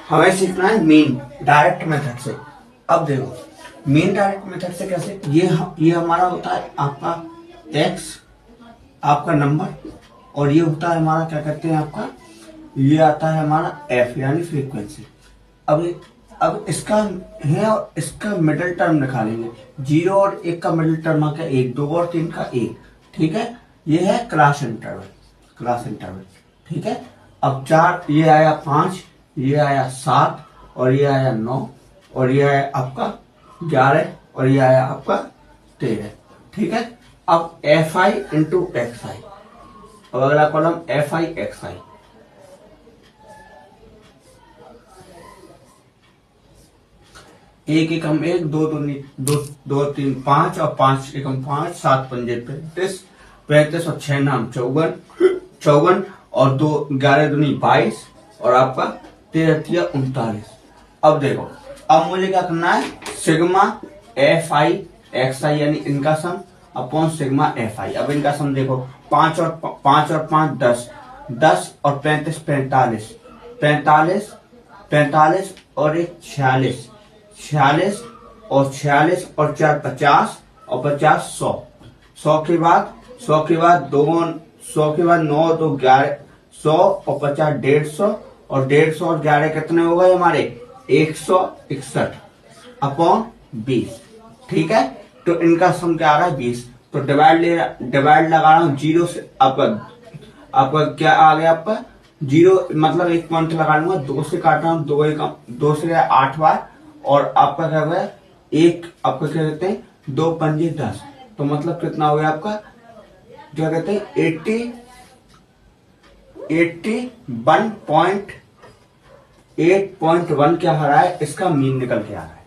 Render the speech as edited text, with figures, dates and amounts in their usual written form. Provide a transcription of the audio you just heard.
हमें सीखना है मीन डायरेक्ट मेथड से। अब देखो मीन डायरेक्ट मेथड से कैसे, ये हमारा होता है आपका एक्स, आपका नंबर, और ये होता है हमारा क्या कहते हैं आपका, ये आता है हमारा एफ यानी फ्रीक्वेंसी। अब इसका है और इसका मिडिल टर्म निकालेंगे। 0 और 1 का मिडिल टर्म आ गया 1, 2 और 3 का 1, ठीक है। ये है क्लास इंटरवल, ठीक है। अब 4, ये आया 5, ये आया 7, और ये आया 9, और ये आया आपका 11, और ये आया आपका 13, ठीक है। अब एफ आई इंटू एक्स आई, अब अगला कॉलम एफ आई एक्स आई। एक एकम 1, 2 दूनी 2 3 5, और 5 एकम 5, 7 पंजे 35, 35 और 6 नाम 54, और 2 11 दूनी 22, और आपका 13 तिया 39। अब देखो, अब मुझे क्या करना है, सिग्मा एफ आई एक्स आई यानी इनका सम अपॉन सिग्मा एफ आई। अब इनका सम देखो, 5 और 5 10, 10 और 35 45, 45 और 1 46, 46 और 46 और 4 50, और 50 100, 100 के बाद 2, 100 के बाद 9 2 11, 100 और 50 150, और 150 और 11 कितने हो गए हमारे 161 अपॉन 20, ठीक है। तो इनका सम क्या आ रहा है 20। तो डिवाइड लगा रहा हूं 0 से, आपका क्या आ गया, आपका 0 मतलब एक पॉइंट लगा लूंगा, 2 से काट रहा हूं, 2 से 8 बार, और आपका क्या हुआ एक, आपका क्या कहते हैं 2 पंजे 10, तो मतलब कितना हो गया आपका, क्या कहते हैं 81.8.1 क्या आ रहा है, इसका मीन निकल के आ रहा है।